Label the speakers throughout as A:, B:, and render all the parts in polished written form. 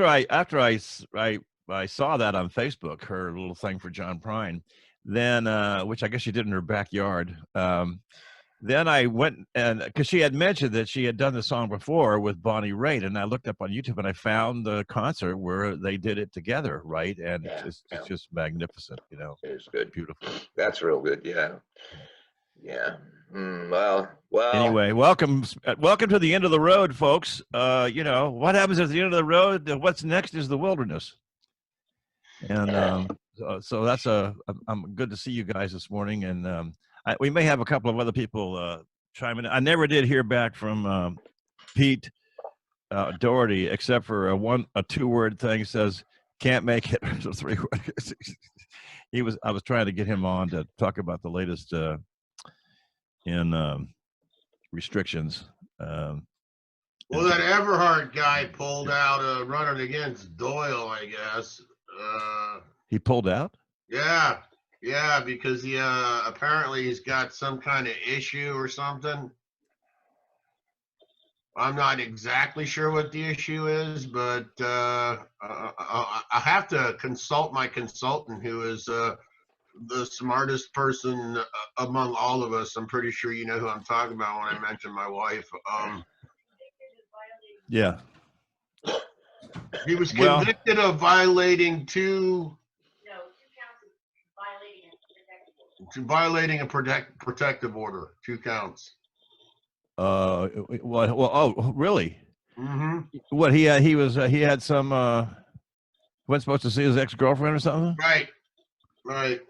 A: I saw that on Facebook, her little thing for John Prine, then which I guess she did in her backyard. Then I went, and because she had mentioned that she had done the song before with Bonnie Raitt, and I looked up on YouTube and I found the concert where they did it together, right? And
B: Yeah,
A: it's just magnificent, you know.
B: it's good.
A: Beautiful.
B: That's real good. Yeah. Yeah. Well.
A: Anyway, welcome to the end of the road, folks. You know what happens at the end of the road? What's next is the wilderness. And so that's I'm good to see you guys this morning, and we may have a couple of other people chime in. I never did hear back from Pete Doherty, except for a 2-word thing. Says can't make it. 3-word. I was trying to get him on to talk about the latest in restrictions.
C: Well, that Everhart guy pulled out running against Doyle, I guess.
A: He pulled out?
C: Yeah, because he apparently he's got some kind of issue or something. I'm not exactly sure what the issue is, but I have to consult my consultant, who is the smartest person among all of us. I'm pretty sure you know who I'm talking about when I mention my wife.
A: Yeah.
C: He was convicted of violating two violating a protective order, 2 counts.
A: Oh, really?
C: Mm-hmm.
A: What he had some wasn't supposed to see his ex-girlfriend or something?
C: Right.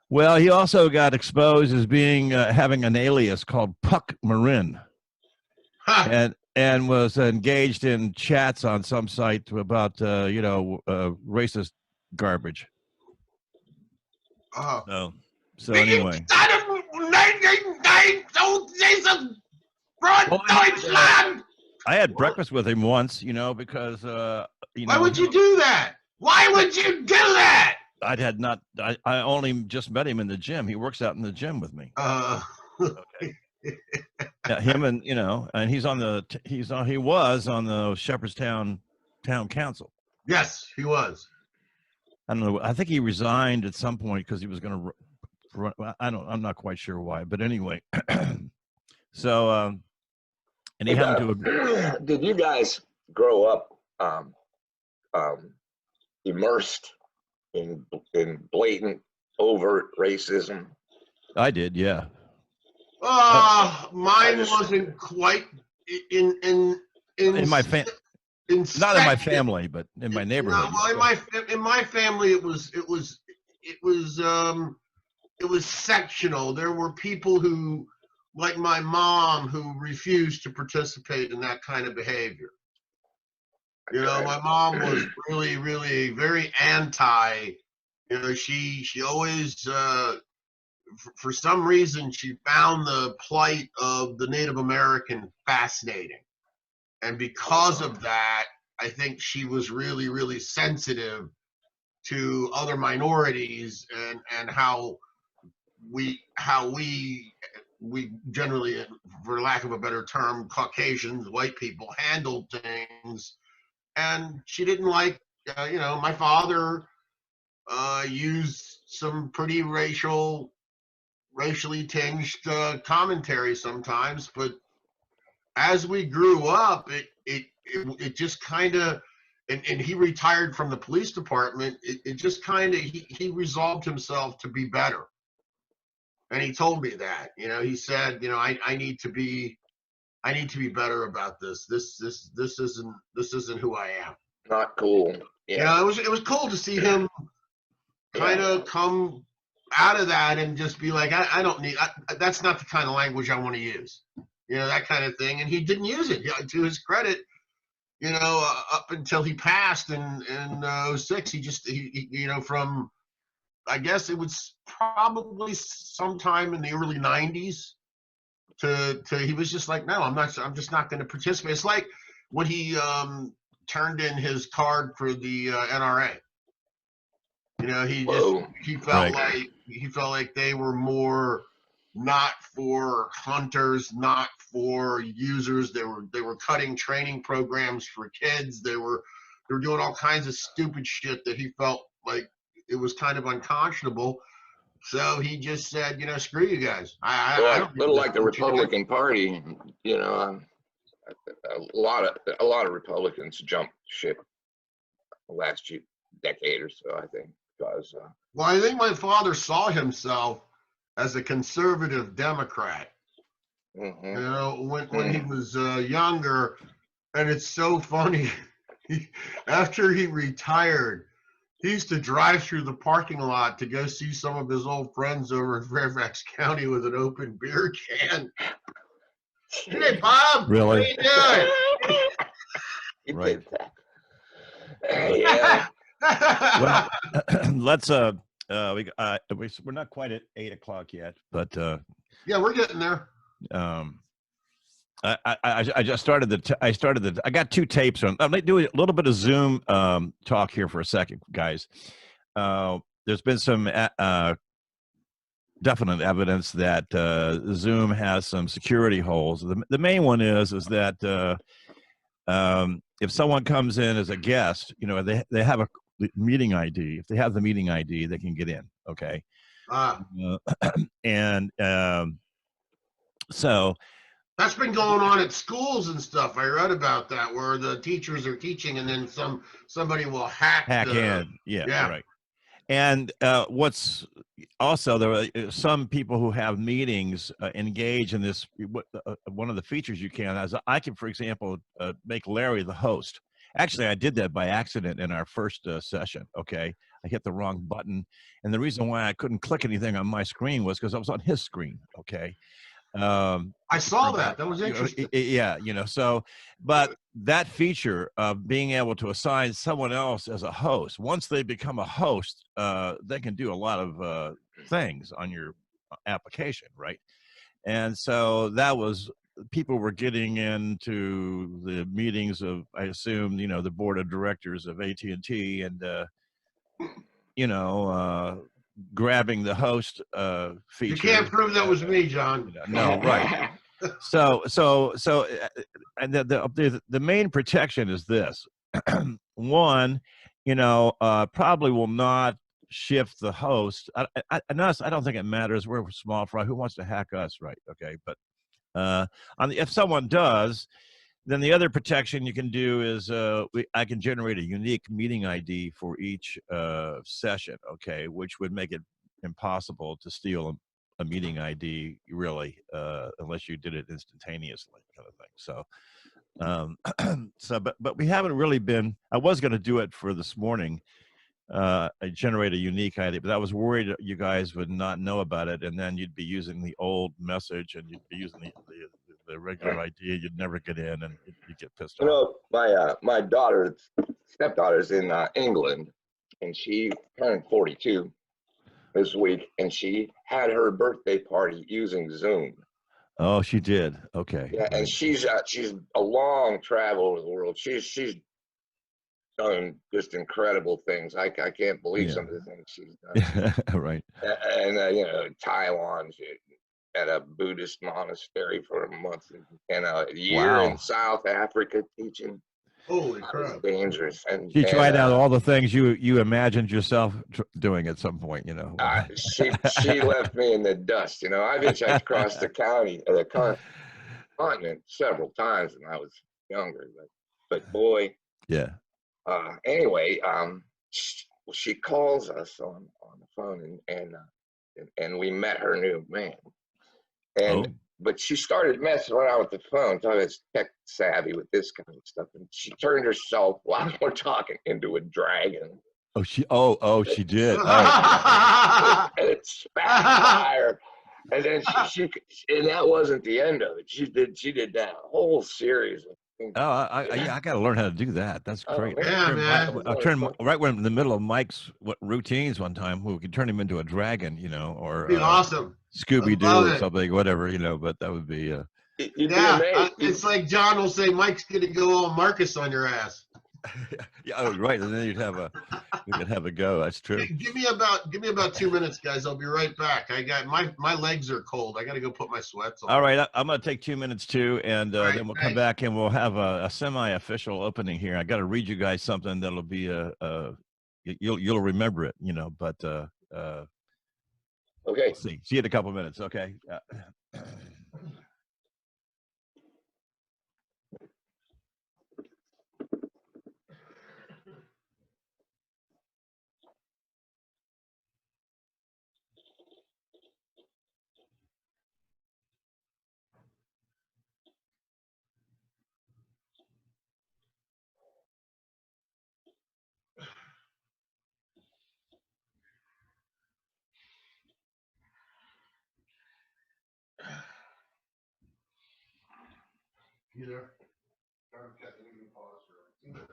A: Well, he also got exposed as being having an alias called Puck Marin, and was engaged in chats on some site about racist garbage. So anyway. I had breakfast with him once, because
C: why would you do that? Why would you do that?
A: I only just met him in the gym. He works out in the gym with me. Okay. Yeah, him and he was on the Shepherdstown Town Council.
C: Yes, he was.
A: I don't know. I think he resigned at some point because he was going to run. I'm not quite sure why, but anyway. So, and he happened to.
B: Did you guys grow up immersed in blatant, overt racism?
A: I did, yeah.
C: Mine wasn't quite in
A: my family. Not in my family, but in my neighborhood.
C: No, in my family, it was sectional. There were people who, like my mom, who refused to participate in that kind of behavior. My mom was really, really very anti. She always, for some reason, she found the plight of the Native American fascinating. And because of that, I think she was really, really sensitive to other minorities and how we generally, for lack of a better term, Caucasians, white people, handled things. And she didn't like, my father used some pretty racially tinged commentary sometimes, but as we grew up, it just kind of, and he retired from the police department. It just kind of, he resolved himself to be better, and he told me that. He said, I need to be better about this. This isn't who I am.
B: Not cool. Yeah.
C: It was cool to see him kind of come out of that and just be like, I don't need. That's not the kind of language I want to use. That kind of thing. And he didn't use it. To his credit, up until he passed in 06, he from, I guess it was probably sometime in the early 90s to he was just like, no, I'm just not going to participate. It's like when he turned in his card for the NRA. He felt like they were more not for hunters, not for users. They were cutting training programs for kids. There They were doing all kinds of stupid shit that he felt like it was kind of unconscionable. So he just said, you know, screw you guys. I don't
B: A
C: give
B: little
C: this
B: like the
C: bullshit.
B: Republican Party, you know, a lot of Republicans jumped ship the last decade or so, I think, because
C: Well, I think my father saw himself as a conservative Democrat. You know, when he was younger, and it's so funny. After he retired, he used to drive through the parking lot to go see some of his old friends over in Fairfax County with an open beer can. Hey, Bob.
A: Really?
C: How you
B: he
A: Right.
B: did that. Yeah.
C: doing?
A: Well, let's we're not quite at 8 o'clock yet, but
C: yeah, we're getting there.
A: I just started I got 2 tapes on. I'm going to do a little bit of Zoom talk here for a second, guys. There's been some definite evidence that Zoom has some security holes. The main one is that if someone comes in as a guest, you know, they have a meeting ID. If they have the meeting ID, they can get in. Okay. And so
C: That's been going on at schools and stuff. I read about that, where the teachers are teaching and then somebody will hack
A: in. Yeah,
C: yeah.
A: right. And what's also, there are some people who have meetings engage in this. One of the features you can, as I can, for example, make Larry the host. Actually, I did that by accident in our first session. Okay, I hit the wrong button, and the reason why I couldn't click anything on my screen was because I was on his screen. Okay.
C: I saw that. That was interesting.
A: Yeah, you know, so, but that feature of being able to assign someone else as a host, once they become a host, they can do a lot of things on your application, right? And so that was, people were getting into the meetings of, I assume, you know, the board of directors of AT&T and, you know, grabbing the host feature.
C: You can't prove that was me, John.
A: No, right. So and the main protection is this. One, you know, probably will not shift the host. And us, I don't think it matters. We're small fry. Who wants to hack us, right? Okay, but if someone does, then the other protection you can do is I can generate a unique meeting ID for each session, okay, which would make it impossible to steal a meeting ID, really, unless you did it instantaneously, kind of thing. So, but we haven't really been. I was going to do it for this morning. I generate a unique ID, but I was worried that you guys would not know about it, and then you'd be using the old message, and you'd be using the regular ID. You'd never get in, and you'd get pissed
B: You
A: off.
B: know, my stepdaughter's in England, and she turned 42 this week, and she had her birthday party using Zoom.
A: Oh, she did. Okay.
B: Yeah, and she's a long travel over the world. She's done just incredible things. I can't believe some of the things she's done.
A: Right.
B: And you know, Taiwan, she at a Buddhist monastery for a month, and a year in South Africa teaching.
C: Holy crap!
B: Dangerous. And
A: she tried out all the things you imagined yourself doing at some point, you know.
B: She left me in the dust. You know, I've hitchhiked across the continent several times when I was younger, but boy.
A: Yeah.
B: Anyway, she calls us on the phone, and we met her new man, and but she started messing around with the phone, so I was tech savvy with this kind of stuff, and she turned herself while we're talking into a dragon.
A: Oh, she did.
B: And it spat fire, and then she and that wasn't the end of it. She did that whole series of.
A: I got to learn how to do that. That's great.
C: Man.
A: I turned right when in the middle of Mike's routines one time, we could turn him into a dragon, you know, or
C: be awesome.
A: Scooby-Doo or something, whatever, you know. But that would be.
C: It's like John will say, Mike's gonna go all Marcus on your ass.
A: Yeah, oh, right. And then we could have a go. That's true.
C: Give me about 2 minutes, guys. I'll be right back. I got my legs are cold. I got to go put my sweats on.
A: All right, I'm going to take 2 minutes too, and
C: All right,
A: then we'll come
C: thanks.
A: back and we'll have a semi-official opening here. I got to read you guys something that'll be you'll remember it, you know. But
B: Okay.
A: see you in a couple minutes. Okay.
C: You there? Okay, we can pause for 2 minutes.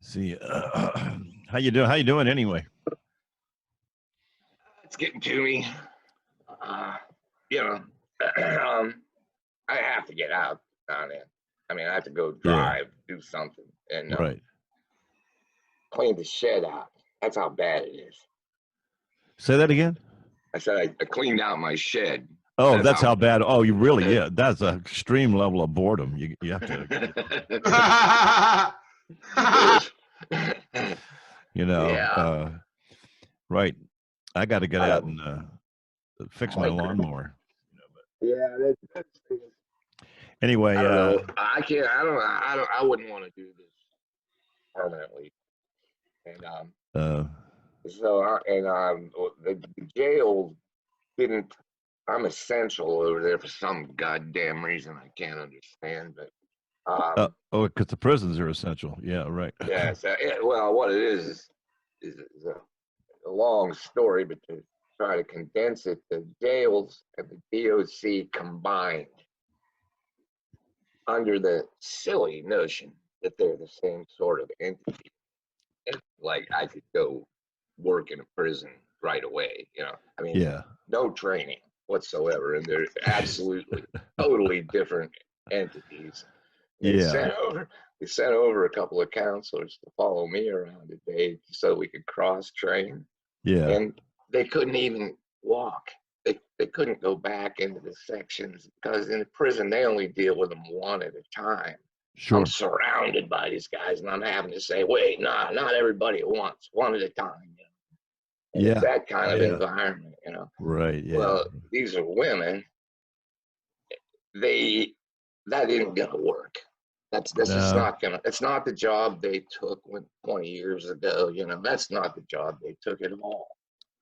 A: See, how you doing? How you doing anyway?
B: It's getting to me. You know, I have to get out down there. I mean, I have to go drive, do something, and
A: Right.
B: clean the shed out. That's how bad it is.
A: Say that again.
B: I said I cleaned out my shed.
A: Oh, that's how bad. Oh, you really? Yeah, that's an extreme level of boredom. You have to. You know.
B: Yeah.
A: Right. I got to get out and fix my lawnmower.
B: Yeah.
A: Anyway,
B: I don't know. I can't. I wouldn't want to do this permanently. And the jail didn't. I'm essential over there for some goddamn reason I can't understand. But
A: because the prisons are essential. Yeah. Right.
B: yeah. So, well, what it is a long story, but to try to condense it, the jails and the DOC combined under the silly notion that they're the same sort of entity. And like I could go work in a prison right away, you know. I mean,
A: yeah,
B: no training whatsoever, and they're absolutely totally different entities. They sent over a couple of counselors to follow me around today so we could cross train.
A: Yeah.
B: And they couldn't even walk. They couldn't go back into the sections because in the prison they only deal with them one at a time.
A: Sure.
B: I'm surrounded by these guys and I'm having to say, wait, nah, not everybody at once, one at a time. You know? It's that kind of environment, you know.
A: Right. Yeah.
B: Well, these are women. That isn't gonna work. This is
A: No.
B: not gonna. It's not the job they took 20 years ago. You know, that's not the job they took at all.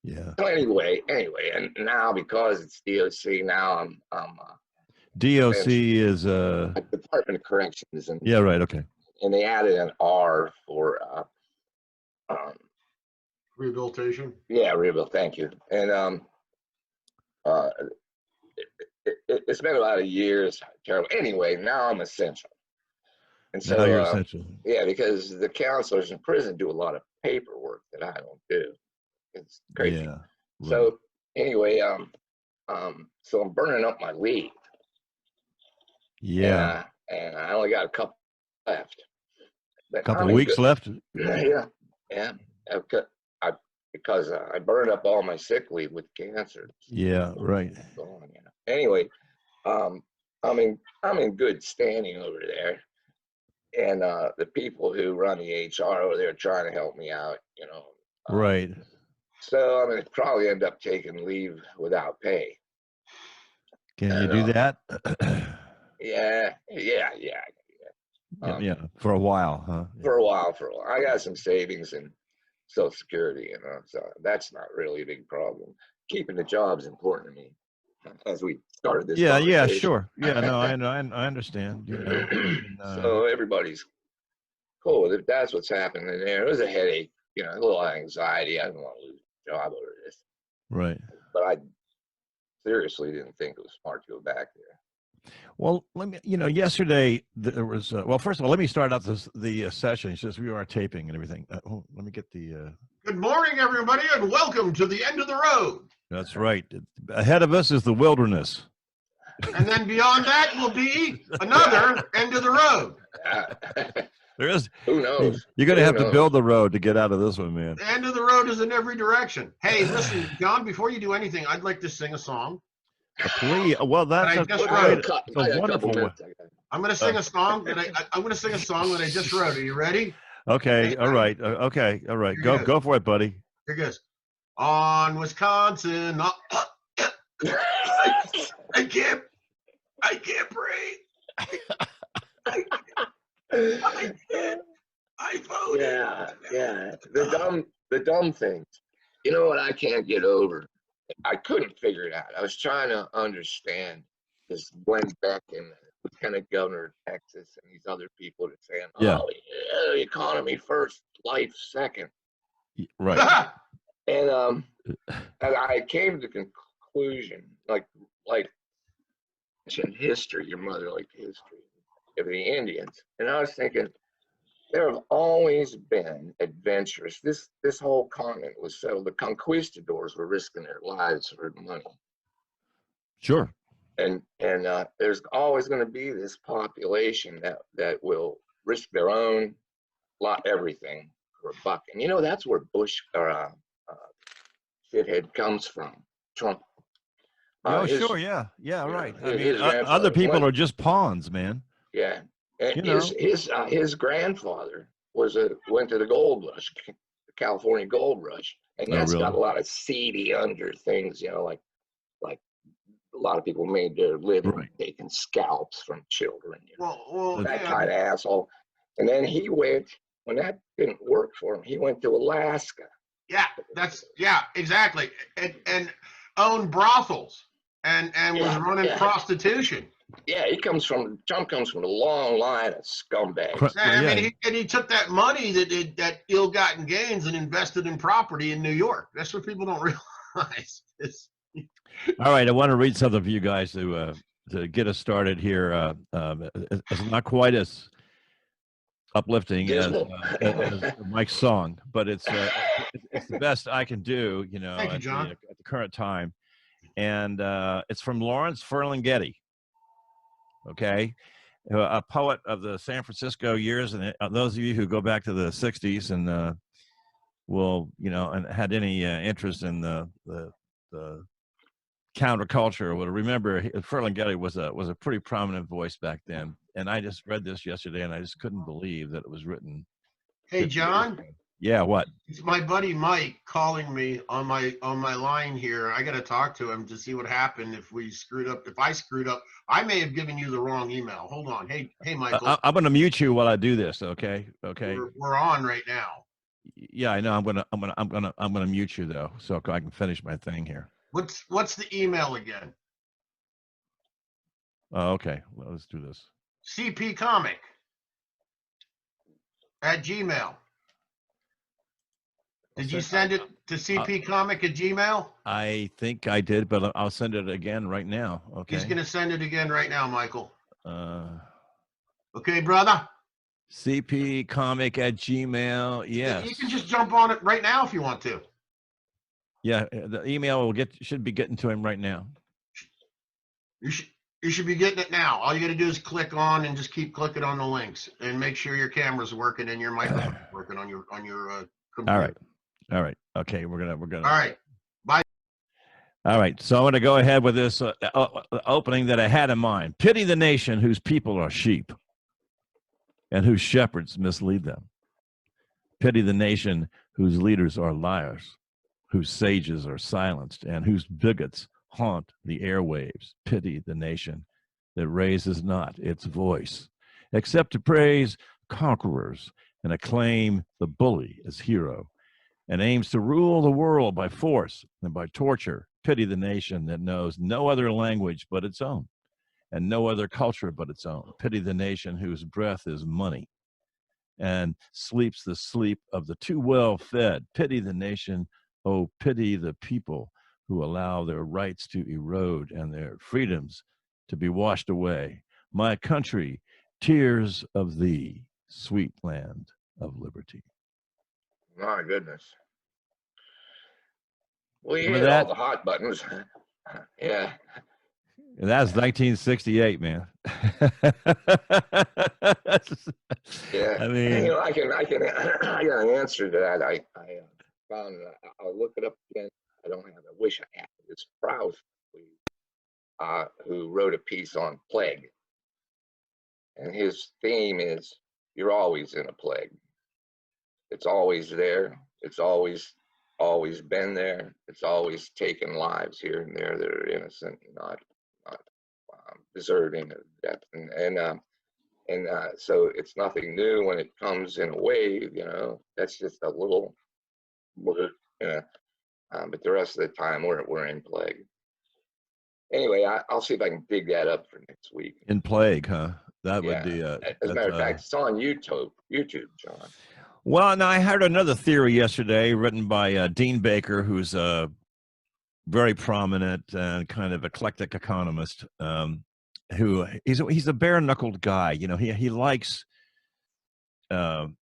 A: Yeah.
B: So anyway, and now because it's DOC, now I'm
A: DOC is
B: Department of Corrections, and
A: yeah, right, okay.
B: and they added an R for
C: Rehabilitation.
B: yeah, rebuild. Thank you. And uh, it's been about a year's terrible. Anyway, now I'm essential, and
A: Now you're
B: so
A: essential.
B: yeah, because the counselors in prison do a lot of paperwork that I don't do. It's crazy.
A: Yeah. Right.
B: So anyway, so I'm burning up my leave.
A: Yeah.
B: And I only got a couple left.
A: A
B: But
A: couple
B: I'm in
A: weeks
B: good-
A: left.
B: Yeah, yeah. Because I burned up all my sick leave with cancer.
A: Yeah, right.
B: Gone, you know. Anyway, I'm in good standing over there, and the people who run the HR over there are trying to help me out, you know.
A: Right.
B: So I'm gonna probably end up taking leave without pay.
A: Can you
B: And,
A: do that?
B: Yeah.
A: Yeah, for a while, huh?
B: For a while. I got some savings and Social Security, you know, so that's not really a big problem. Keeping the job's important to me. As we started this
A: Yeah,
B: conversation.
A: sure. Yeah, no, I know, I understand. You know,
B: So everybody's cool. If that's what's happening there, it was a headache, you know, a little anxiety. I didn't want to lose a job over this,
A: right.
B: but I seriously didn't think it was smart to go back there.
A: Well, let me, yesterday there was, well, first of all, let me start out the session since we are taping and everything. Let me get the.
C: Good morning, everybody, and welcome to the end of the road.
A: That's right. Ahead of us is the wilderness.
C: And then beyond that will be another end of the road.
A: There is.
B: Who knows?
A: You're going to
B: Who
A: have to
B: knows?
A: build the road to get out of this one, man.
C: The end of the road is in every direction. Hey, listen, John, before you do anything, I'd like to sing a song.
A: Please. Well, that's
C: I
A: a
C: just
A: great,
C: wrote
A: it's a wonderful one.
C: I'm going to sing a song that I'm going to sing a song that I just wrote. Are you ready?
A: Okay. All right. Okay. All right.
C: Here it
A: Go
C: is.
A: for it, buddy.
C: Here goes. On Wisconsin, I can't breathe. I voted.
B: Yeah. The dumb things. You know what I can't get over? I couldn't figure it out. I was trying to understand this Glenn Beck and the Lieutenant Governor of Texas and these other people that saying,
A: Yeah.
B: "Oh, yeah, the economy first, life second."
A: Right.
B: And I came to the conclusion, like in history, your mother liked history of the Indians, and I was thinking there have always been adventurous. This whole continent was settled. The conquistadors were risking their lives for money,
A: Sure.
B: and there's always going to be this population that will risk their own everything for a buck. And you know that's where Bush or shithead comes from, Trump.
A: Sure. Yeah. Yeah. Right. I mean,
B: his grandfather
A: other people
B: went-
A: are just pawns, man.
B: Yeah, and
A: You know.
B: his grandfather went to the gold rush, the California gold rush, and
A: Oh,
B: that's got
A: really?
B: a lot of seedy under things, you know, like a lot of people made their living
A: Right.
B: taking scalps from children, you know,
C: Well,
B: that
C: yeah.
B: kind of asshole. And then he went when that didn't work for him. He went to Alaska.
C: Yeah, exactly. And owned brothels and was
B: Yeah,
C: running
B: yeah.
C: prostitution.
B: Yeah, Trump comes from a long line of scumbags.
A: Cor-
C: I
A: Yeah.
C: mean, he took that money that ill-gotten gains and invested in property in New York. That's what people don't realize.
A: All right, I want to read something for you guys to get us started here. It's not quite as uplifting as Mike's song, but it's the best I can do,
C: Thank you, John.
A: at the current time. And it's from Lawrence Ferlinghetti. Okay, a poet of the San Francisco years, and those of you who go back to the '60s and will, and had any interest in the counterculture will remember Ferlinghetti was a pretty prominent voice back then. And I just read this yesterday, and I just couldn't believe that it was written.
C: Hey, John.
A: Yeah, what?
C: It's my buddy Mike calling me on my line here. I got to talk to him to see what happened if we screwed up. If I screwed up, I may have given you the wrong email. Hold on. Hey, Michael.
A: I'm going to mute you while I do this. Okay. Okay.
C: We're on right now.
A: Yeah, I know. I'm gonna mute you though, so I can finish my thing here.
C: What's the email again?
A: Oh, okay. Well, let's do this.
C: cpcomic@gmail. Did you send it to cpcomic@gmail?
A: I think I did, but I'll send it again right now. Okay.
C: He's gonna send it again right now, Michael. Okay, brother.
A: cpcomic@gmail. Yes.
C: You can just jump on it right now if you want to.
A: Yeah, the email should be getting to him right now.
C: You should be getting it now. All you got to do is click on and just keep clicking on the links and make sure your camera's working and your microphone's working on your computer.
A: All right. Okay, we're gonna.
C: All right. Bye.
A: All right. So I'm gonna go ahead with this opening that I had in mind. Pity the nation whose people are sheep, and whose shepherds mislead them. Pity the nation whose leaders are liars, whose sages are silenced, and whose bigots haunt the airwaves. Pity the nation that raises not its voice, except to praise conquerors and acclaim the bully as hero, and aims to rule the world by force and by torture. Pity the nation that knows no other language but its own, and no other culture but its own. Pity the nation whose breath is money and sleeps the sleep of the too well fed. Pity the nation, oh, pity the people who allow their rights to erode and their freedoms to be washed away. My country, tears of thee, sweet land of liberty.
B: My goodness. Well, you
A: Remember
B: hit all
A: that?
B: the hot buttons. Yeah.
A: And that's 1968, man.
B: Yeah.
A: I mean,
B: You know, I got an answer to that. I found. I'll look it up again. I don't have. I wish I had. It's Prowse, who wrote a piece on plague, and his theme is you're always in a plague. It's always there. It's always been there. It's always taken lives here and there that are innocent, not deserving of death, and so it's nothing new when it comes in a wave. You know, that's just a little, you know. But the rest of the time we're in plague. Anyway, I'll see if I can dig that up for next week.
A: in plague, huh? That
B: Yeah.
A: would be.
B: As a matter of fact, it's on YouTube, John.
A: Well, now I heard another theory yesterday written by Dean Baker, who's a very prominent and kind of eclectic economist. Who he's a bare knuckled guy. You know, he likes. You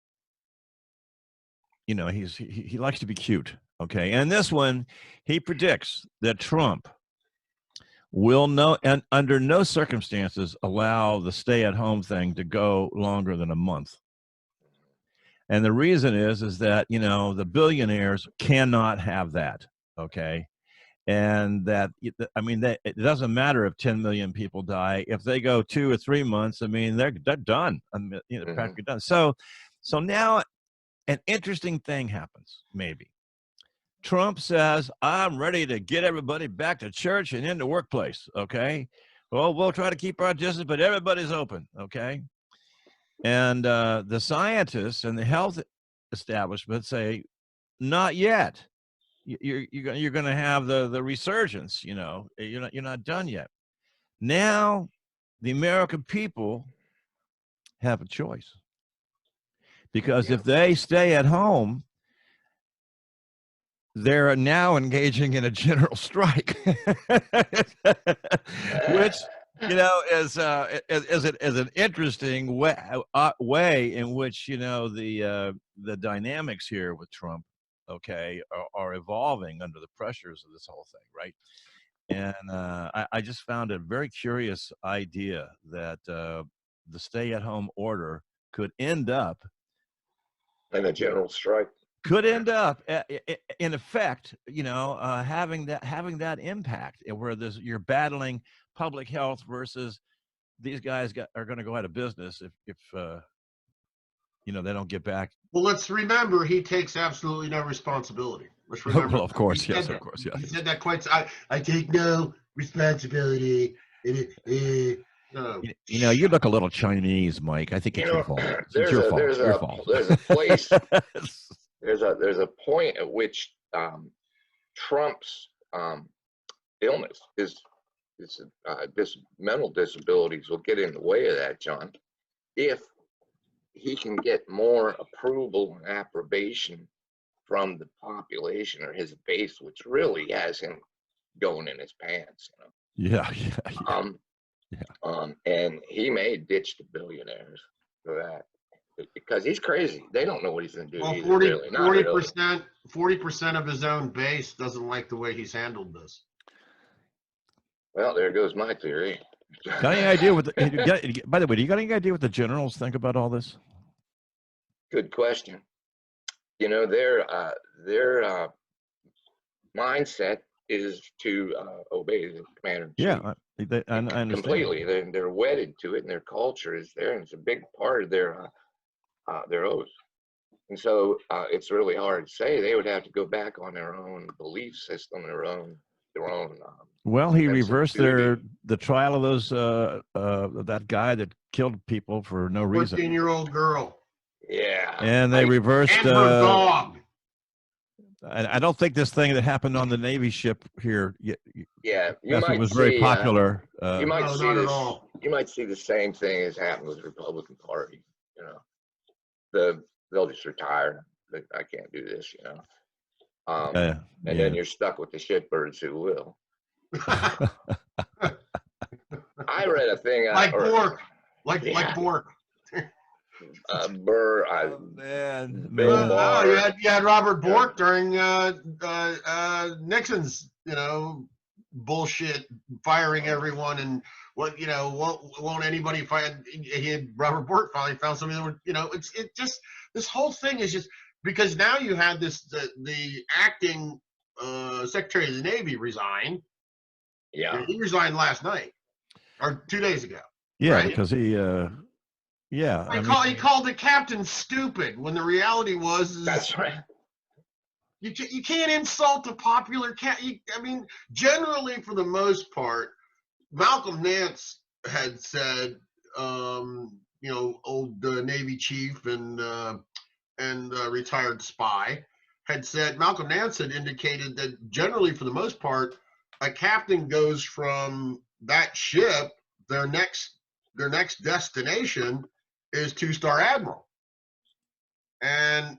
A: know, he likes to be cute. Okay, and this one, he predicts that Trump will under no circumstances allow the stay-at-home thing to go longer than a month. And the reason is that, you know, the billionaires cannot have that. Okay. And that, I mean, it doesn't matter if 10 million people die. If they go 2 or 3 months, I mean, they're done. I mean, you know, practically done. So now an interesting thing happens, maybe. Trump says, I'm ready to get everybody back to church and in the workplace. Okay. Well, we'll try to keep our distance, but everybody's open. Okay. And the scientists and the health establishment say, not yet. You're going to have the resurgence. You know, you're not done yet. Now, the American people have a choice, because if they stay at home, they're now engaging in a general strike, which, you know, is an interesting way in which, you know, the dynamics here with Trump, okay, are evolving under the pressures of this whole thing, right? And I just found a very curious idea that the stay-at-home order could end up
B: in a general strike.
A: Could end up, in effect, you know, having that impact, where you're battling public health versus these guys are going to go out of business if you know, they don't get back.
C: Well, let's remember he takes absolutely no responsibility. Let's remember.
A: Well, of course,
C: he
A: yes,
C: said
A: of course, yes.
C: He said that quite. I take no responsibility. No.
A: You know, you look a little Chinese, Mike. I think it's your fault. It's your fault.
B: There's
A: Your
B: a
A: fault.
B: there's a place. there's a point at which Trump's illness, his mental disabilities will get in the way of that, John. If he can get more approval and approbation from the population or his base, which really has him going in his pants, you know.
A: Yeah.
C: Yeah.
B: And he may ditch the billionaires for that because he's crazy. They don't know what he's going to do.
C: Well,
B: Either,
C: 40% of his own base doesn't like the way he's handled this.
B: Well, there goes my theory.
A: Got any idea what? By the way, do you got any idea what the generals think about all this?
B: Good question. You know, their mindset is to obey the commander in chief.
A: Yeah, I understand.
B: Completely. They're wedded to it, and their culture is there, and it's a big part of their oath. And so it's really hard to say. They would have to go back on their own belief system, their own.
A: Well, he reversed the trial of those that guy that killed people for no reason.
C: 14-year-old girl.
B: Yeah.
A: And they reversed.
C: And her dog.
A: I don't think this thing that happened on the Navy ship here.
B: Yeah,
A: it was very popular.
B: You might
C: no,
B: see
C: not
B: this.
C: at all.
B: You might see the same thing as happened with the Republican Party. You know, they'll just retire. I can't do this. You know, and then you're stuck with the shitbirds who will. I read a thing
C: like Bork, like Bork.
B: Burr,
A: Bill
B: Barr.
C: You had Robert Bork during Nixon's, bullshit, firing everyone, and won't anybody find? Robert Bork finally found something that would, it just this whole thing is just because now you had this the acting Secretary of the Navy resign.
B: Yeah,
C: he resigned last night or 2 days ago.
A: Yeah,
C: right?
A: because he. Yeah,
C: he called the captain stupid when the reality was.
B: That's right.
C: You can't insult a popular generally for the most part, Malcolm Nance had said, old Navy chief and retired spy had said, Malcolm Nance had indicated that generally for the most part, a captain goes from that ship, their next destination is 2-star admiral, and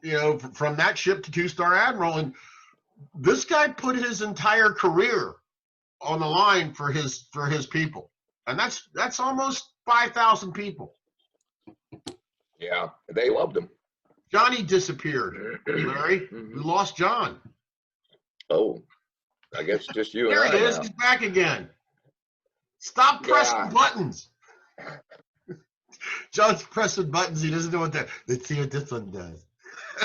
C: from that ship to 2-star admiral, and this guy put his entire career on the line for his people, and that's almost 5,000 people.
B: Yeah, they loved him.
C: Johnny disappeared. Larry, we lost John.
B: Oh, I guess just you.
C: There
B: and
C: he
B: I
C: is.
B: now.
C: He's back again. Stop pressing buttons. John's pressing buttons. He doesn't know what that. Let's see what this one does.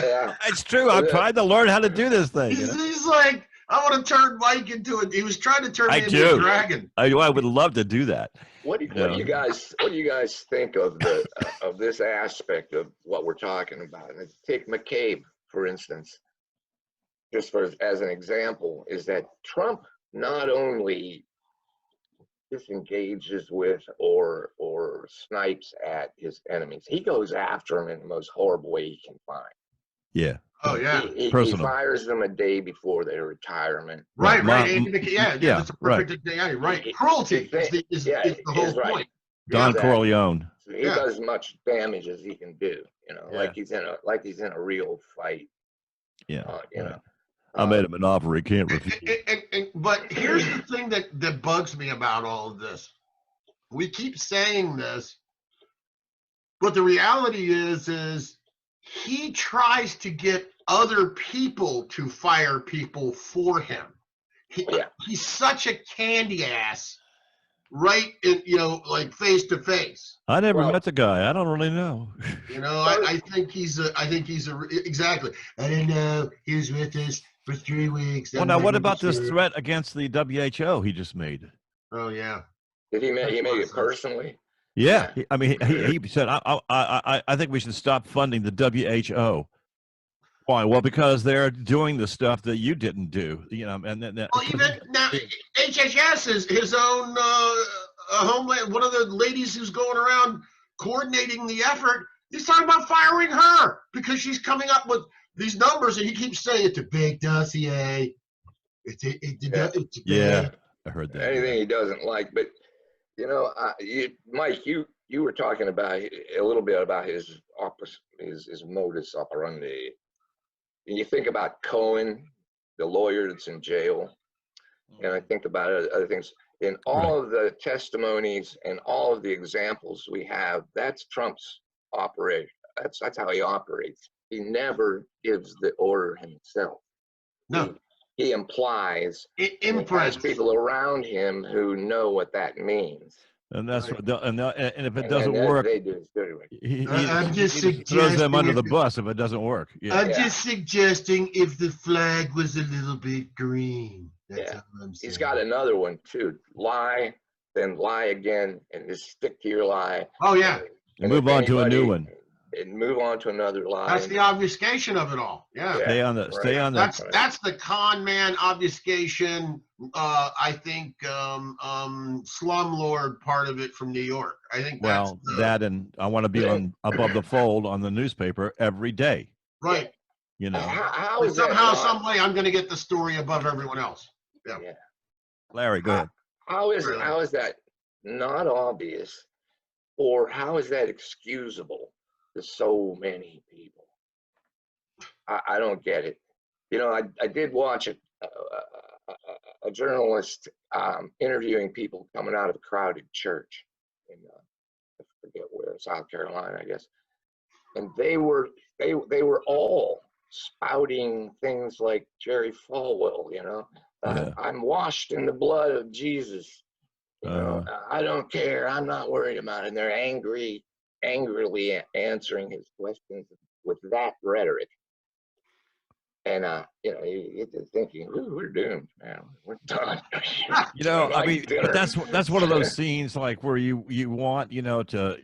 B: Yeah,
A: it's true. I'm trying to learn how to do this thing.
C: He's like, I want to turn Mike into it. He was trying to turn me into a dragon.
A: I would love to do that.
B: What do you guys think of of this aspect of what we're talking about? And take McCabe, for instance, just as an example, is that Trump not only disengages with or snipes at his enemies, he goes after them in the most horrible way he can find.
A: Yeah.
C: Oh yeah.
B: He fires them a day before their retirement.
C: Right. That's a perfect example. Right. Cruelty is the whole point.
A: Don Corleone.
B: So he does much damage as he can do. Like he's in a real fight.
A: Yeah. I made him an offer he can't refuse.
C: But here's the thing that bugs me about all of this. We keep saying this, but the reality is he tries to get other people to fire people for him. He's such a candy ass, right? Like face to face.
A: I never met the guy. I don't really know.
C: I think he's exactly. I don't know. He was with us for 3 weeks.
A: Well, now what about this threat against the WHO he just made?
C: Oh yeah.
B: Did he make it personally?
A: Yeah, I mean, he said, I think we should stop funding the WHO. Why? Well, because they're doing the stuff that you didn't do, you know, and then
C: Well, even now, HHS is his own homeland. One of the ladies who's going around coordinating the effort, he's talking about firing her because she's coming up with these numbers, and he keeps saying it's a big dossier. It's big.
A: Yeah, I heard that.
B: Anything he doesn't like, but you know, Mike, you were talking about a little bit about his modus operandi. And you think about Cohen, the lawyer that's in jail, and I think about other things. In all of the testimonies and all of the examples we have, that's Trump's operation. That's how he operates. He never gives the order himself.
C: No.
B: He implies.
C: Imprints.
B: He has people around him who know what that means.
A: And that's what, and if it doesn't work,
B: they do his dirty work.
A: he
C: just
A: throws them under the bus if it doesn't work. Yeah.
C: I'm just suggesting if the flag was a little bit green. That's all I'm saying.
B: He's got another one too. Lie, then lie again, and just stick to your lie.
C: Oh yeah.
A: And move on to a new one.
B: And move on to another lie.
C: That's the obfuscation of it all. Yeah.
A: Stay on the.
C: That's the con man obfuscation. I think slumlord part of it from New York. I think.
A: Well, that and I want to be on above the fold on the newspaper every day.
C: Right.
A: You know.
B: How is
C: somehow, some way, I'm going to get the story above everyone else. Yeah.
A: Larry, go ahead.
B: How is that not obvious, or how is that excusable to so many people? I don't get it. You know, I did watch a journalist interviewing people coming out of a crowded church in I forget where, South Carolina, I guess, and they were all spouting things like Jerry Falwell, you know, I'm washed in the blood of Jesus. You know, I don't care. I'm not worried about it. And they're angrily answering his questions with that rhetoric. And you know, you get to thinking, we're doomed, man. We're done.
A: You know, I mean, but that's one of those scenes like where you want, you know, to,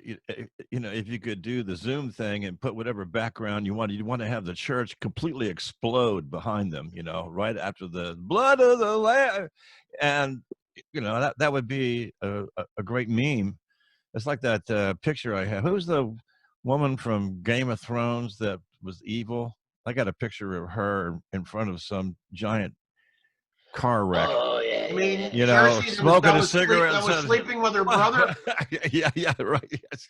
A: you know, if you could do the Zoom thing and put whatever background you want to have the church completely explode behind them, you know, right after the blood of the Lamb, and you know that would be a great meme. It's like that picture I have. Who's the woman from Game of Thrones that was evil? I got a picture of her in front of some giant car wreck.
B: Oh yeah,
C: I mean,
A: you know, smoking a cigarette.
C: That was sleeping with her brother.
A: yeah, right. Yes.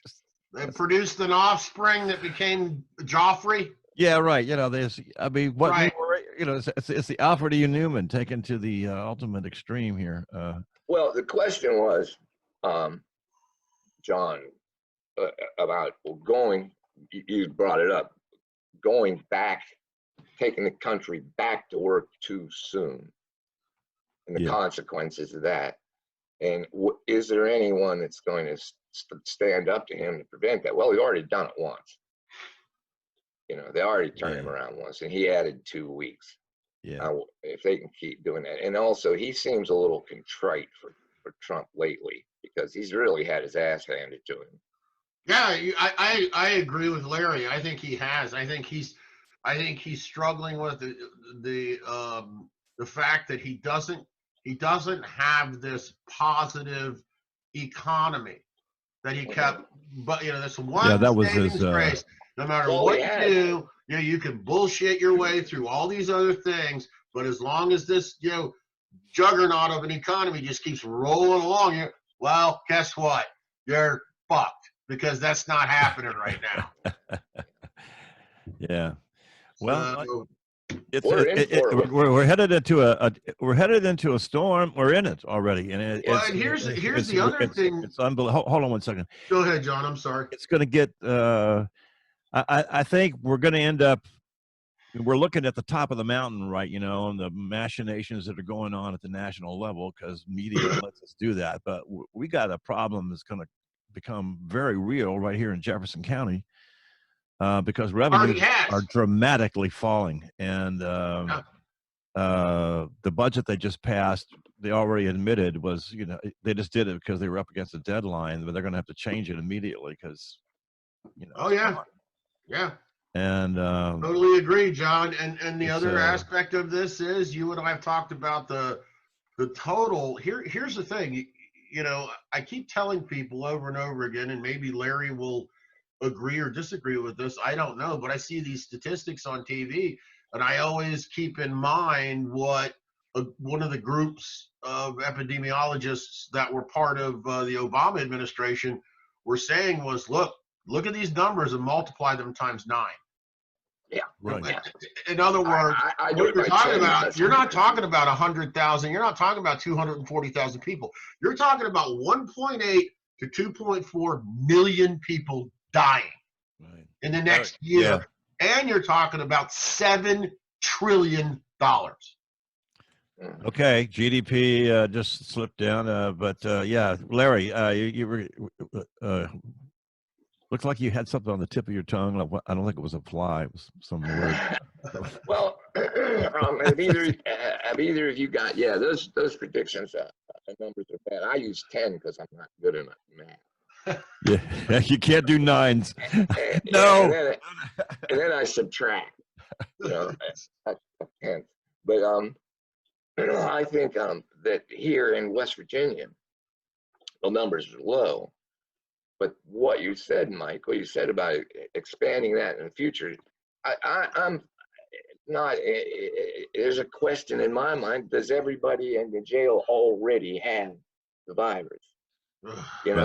C: They produced an offspring that became Joffrey.
A: Yeah, right. You know, I mean, what
C: right.
A: You know, it's the Alfred E. Newman taken to the ultimate extreme here.
B: Well, the question was, John, about going. You brought it up. Going back, taking the country back to work too soon, and the consequences of that. And is there anyone that's going to stand up to him to prevent that? Well, he's already done it once. You know, they already turned him around once, and he added 2 weeks.
A: Yeah.
B: If they can keep doing that. And also, he seems a little contrite for Trump lately because he's really had his ass handed to him.
C: Yeah, I agree with Larry. I think he has. I think he's struggling with the fact that he doesn't have this positive economy that he kept. But you know, this one
A: that was
C: saving
A: his
C: grace. No matter what you do, you know, you can bullshit your way through all these other things. But as long as this, you know, juggernaut of an economy just keeps rolling along, well, guess what? You're fucked. Because that's not happening right now.
A: Yeah. Well,
B: we're
A: headed into a storm. We're in it already, and
C: here's the other thing.
A: It's unbelievable. Hold on one second.
C: Go ahead, John. I'm sorry.
A: It's going to get. I think we're going to end up. We're looking at the top of the mountain, right? You know, and the machinations that are going on at the national level because media lets us do that. But we got a problem that's going to become very real right here in Jefferson County because revenues are dramatically falling, and the budget they just passed they already admitted was, you know, they just did it because they were up against a deadline, but they're going to have to change it immediately because, you know.
C: Oh yeah, yeah.
A: And
C: Totally agree, John. And the
A: it's
C: other aspect of this is you and I have talked about the total. Here's the thing. You know, I keep telling people over and over again, and maybe Larry will agree or disagree with this. I don't know, but I see these statistics on TV, and I always keep in mind what one of the groups of epidemiologists that were part of the Obama administration were saying was, look at these numbers and multiply them times 9.
B: Yeah.
A: right.
B: Yeah.
C: In other words,
B: I do
C: what
B: it
C: you're
B: by
C: talking
B: 10.
C: about, you're not talking about 100,000. You're not talking about 240,000 people. You're talking about 1.8 to 2.4 million people dying
A: Right.
C: in the next year, and you're talking about $7 trillion.
A: Okay, GDP just slipped down, but yeah, Larry, you were looks like you had something on the tip of your tongue. I don't think it was a fly; it was some word.
B: Well, have either of you got those predictions? The numbers are bad. I use 10 because I'm not good enough at math.
A: Yeah, you can't do 9s.
B: No.
A: No.
B: And then I subtract. You know, a tenth. But I think that here in West Virginia, the numbers are low. But what you said, Mike, what you said about expanding that in the future, I'm not. There's a question in my mind: does everybody in the jail already have the virus? You know,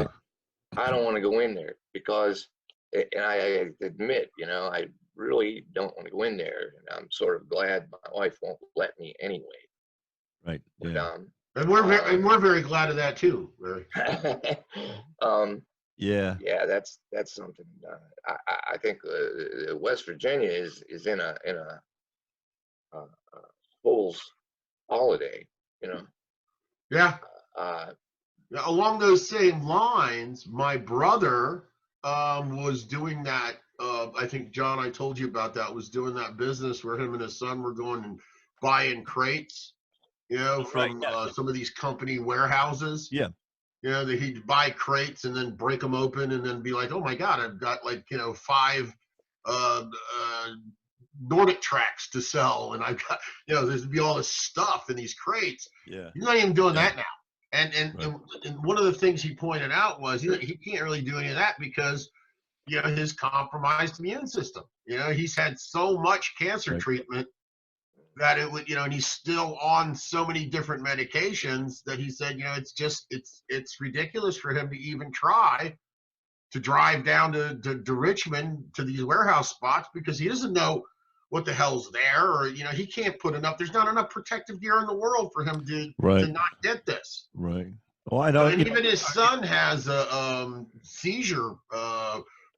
A: Right.
B: I don't want to go in there because, and I admit, you know, I really don't want to go in there, and I'm sort of glad my wife won't let me anyway.
A: Right.
B: But,
A: Yeah.
C: And we're very glad of that too, Larry.
A: Yeah.
B: That's something. I think West Virginia is in a fool's holiday. You know.
C: Yeah. Along those same lines, my brother was doing that. I think, John, I told you about that, was doing that business where him and his son were going and buying crates, you know, from some of these company warehouses.
A: Yeah.
C: You know, that he'd buy crates and then break them open and then be like, oh my God, I've got 5 Nordic tracks to sell. And I've got, there's be all this stuff in these crates.
A: Yeah.
C: He's not even doing that now. And one of the things he pointed out was he can't really do any of that because, his compromised immune system. He's had so much cancer treatment that it would, and he's still on so many different medications that he said, it's ridiculous for him to even try to drive down to Richmond to these warehouse spots because he doesn't know what the hell's there, or he can't put enough. There's not enough protective gear in the world for him to not get this.
A: Right. Well, I know.
C: And even his son has a seizure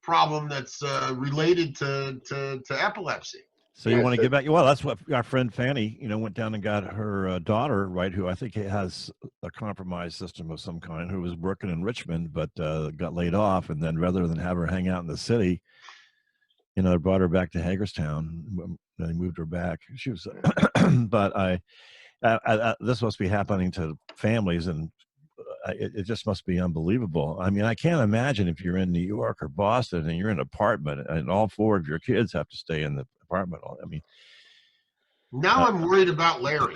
C: problem that's related to epilepsy.
A: So you want to get back? Well, that's what our friend Fanny, went down and got her daughter, right, who I think has a compromised system of some kind, who was working in Richmond, but got laid off. And then rather than have her hang out in the city, they brought her back to Hagerstown. They moved her back. She was, but this must be happening to families, and it just must be unbelievable. I mean, I can't imagine if you're in New York or Boston and you're in an apartment and all 4 of your kids have to stay in the apartment. I mean,
C: now I'm worried about Larry.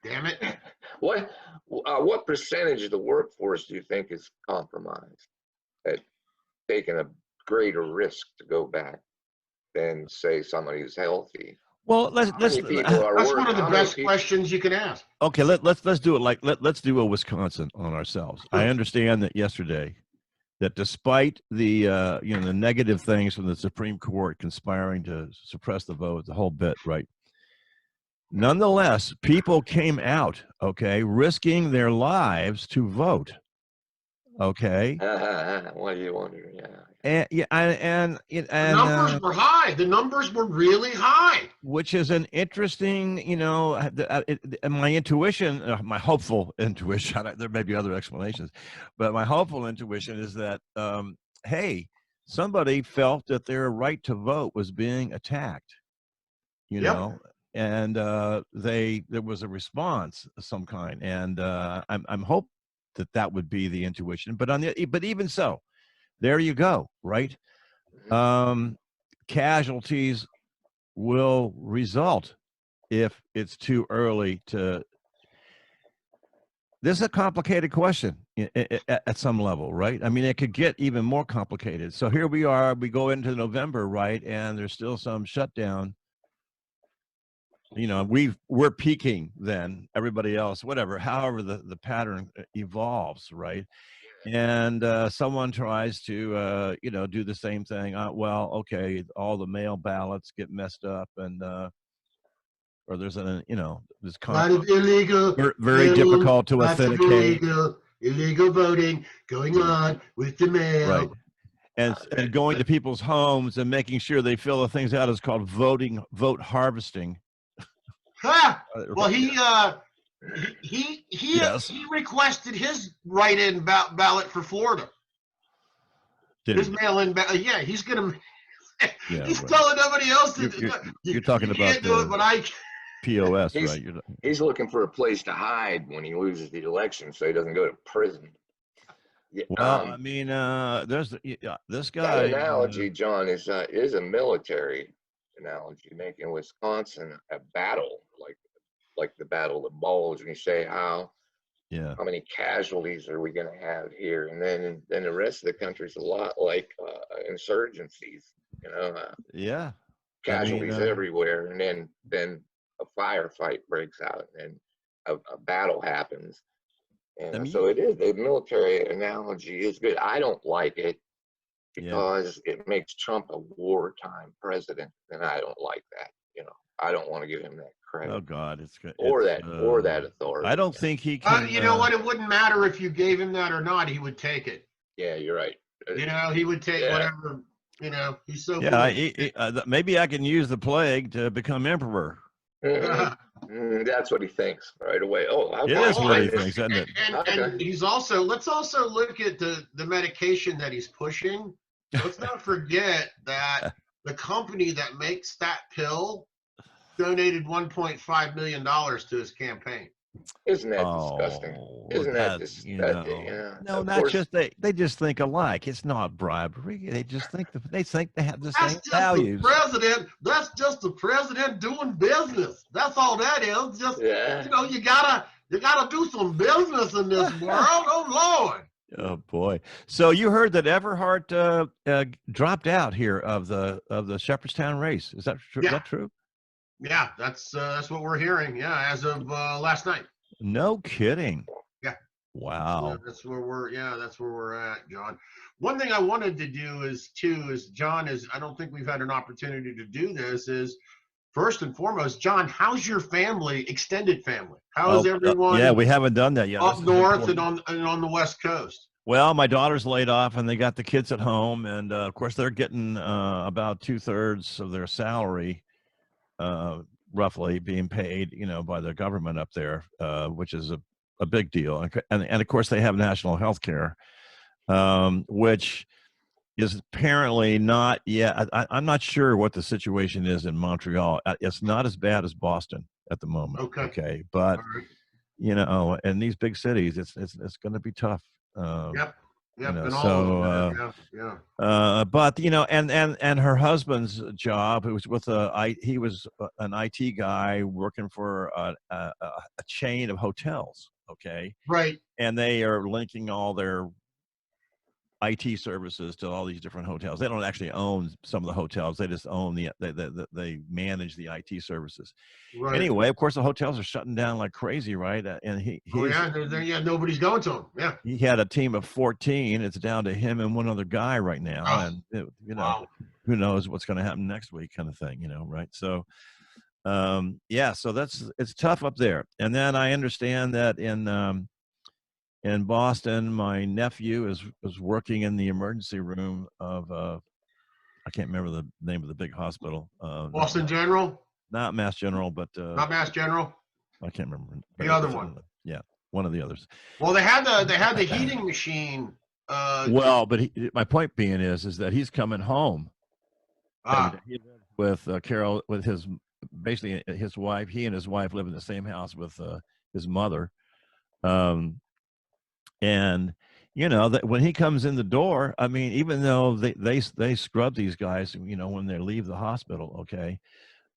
C: Damn it.
B: What percentage of the workforce do you think is compromised, at taking a greater risk to go back than, say, somebody who's healthy?
A: Well, that's
C: one of the best questions you can ask.
A: Okay, let's do it let's do a Wisconsin on ourselves. I understand that yesterday, that despite the the negative things from the Supreme Court conspiring to suppress the vote, the whole bit, right? Nonetheless, people came out, risking their lives to vote. Okay.
B: What do you wonder?
A: And
C: the numbers were high. The numbers were really high.
A: Which is an interesting, my intuition, my hopeful intuition. There may be other explanations, but my hopeful intuition is that, hey, somebody felt that their right to vote was being attacked. You know, there was a response of some kind, and I'm hope that would be the intuition. But even so, there you go, right? Casualties will result if it's too early to. This is a complicated question at some level, right? I mean, it could get even more complicated. So here we are, we go into November, right? And there's still some shutdown. You know, we're peaking then, everybody else, whatever, however the pattern evolves, right? And someone tries to, do the same thing. Well, okay, all the mail ballots get messed up and, or there's this
C: lot of illegal,
A: very difficult to
C: lots of
A: authenticate.
C: illegal voting going on with the mail.
A: Right. And going to people's homes and making sure they fill the things out is called vote harvesting.
C: Well, he
A: Yes.
C: he requested his write-in ballot for Florida. His mail-in ballot. Yeah, he's gonna. He's telling everybody else that
A: you're talking about
C: can't do it, but I.
A: POS, right?
B: He's looking for a place to hide when he loses the election, so he doesn't go to prison.
A: Well, I mean, there's this guy.
B: That analogy, John, is a military analogy, making Wisconsin a battle, like the Battle of the Bulge. And you say how many casualties are we going to have here, and then the rest of the country's a lot like insurgencies, casualties everywhere, and then a firefight breaks out and a battle happens. And so it is, the military analogy is good. I don't like it because it makes Trump a wartime president, and I don't like that. I don't want to give him that credit.
A: Oh God, it's good.
B: Or that authority.
A: I don't think he can.
C: You know what? It wouldn't matter if you gave him that or not. He would take it.
B: Yeah, you're right.
C: He would take whatever. He's so.
A: Yeah, maybe I can use the plague to become emperor.
B: That's what he thinks right away.
A: It is what he thinks, isn't it?
C: And he's also. Let's also look at the medication that he's pushing. Let's not forget that the company that makes that pill donated $1.5 million to his campaign.
B: Isn't that disgusting? Isn't that disgusting?
A: No, not just they just think alike. It's not bribery. They just think they have the same values.
C: That's just the president doing business. That's all that is. Just you gotta do some business in this world. Oh Lord.
A: Oh boy! So you heard that Everhart dropped out here of the Shepherdstown race. Is that true?
C: Yeah.
A: Is that true?
C: Yeah, that's what we're hearing. Yeah, as of last night.
A: No kidding.
C: Yeah.
A: Wow.
C: That's where we're at, John. One thing I wanted to do is John I don't think we've had an opportunity to do this. Is first and foremost, John, how's your family, extended family? How's everyone?
A: Yeah, we haven't done that yet.
C: Up north and on the West Coast.
A: Well, my daughter's laid off, and they got the kids at home, and of course they're getting about 2/3 of their salary, roughly being paid, by the government up there, which is a big deal. And of course they have national health care, which is apparently not yet. I'm not sure what the situation is in Montreal. It's not as bad as Boston at the moment. Okay. But, in these big cities, it's going to be tough.
C: Yep.
A: But and her husband's job, he was an IT guy working for a chain of hotels. Okay.
C: Right.
A: And they are linking all their IT services to all these different hotels. They don't actually own some of the hotels. They just own they manage the IT services. Right. Anyway, of course, the hotels are shutting down like crazy, right? And
C: nobody's going to them. Yeah.
A: He had a team of 14. It's down to him and one other guy right now. And who knows what's going to happen next week, kind of thing, right? So, so it's tough up there. And then I understand that in Boston, my nephew was working in the emergency room of I can't remember the name of the big hospital.
C: Boston General?
A: Not Mass General, but
C: not Mass General.
A: I can't remember
C: the other one.
A: Yeah, one of the others.
C: Well, they had the heating machine.
A: Well, but my point being is that he's coming home with Carol, with his basically his wife. He and his wife live in the same house with his mother, um, and you know that when he comes in the door, I mean, even though they scrub these guys, you know, when they leave the hospital, okay.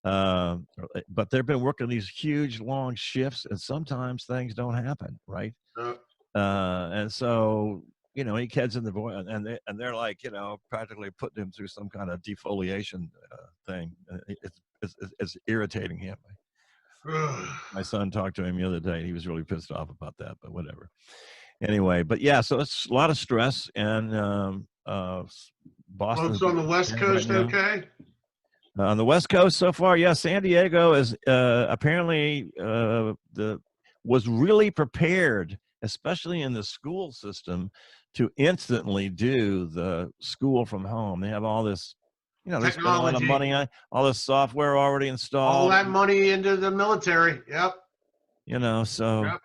A: But they've been working these huge long shifts, and sometimes things don't happen, right?
C: Uh,
A: And so, you know, he heads in the boy, and they're like, you know, practically putting him through some kind of defoliation thing. It's irritating him. My son talked to him the other day. He was really pissed off about that, but whatever. Anyway, but yeah, so it's a lot of stress, and Boston's
C: folks on the West
A: right
C: Coast,
A: now.
C: okay?
A: On the West Coast so far, yeah, San Diego is apparently was really prepared, especially in the school system, to instantly do the school from home. They have all this, you know, they spend a lot of money on all this software already installed.
C: All that money into the military. Yep.
A: You know, so
C: Yep.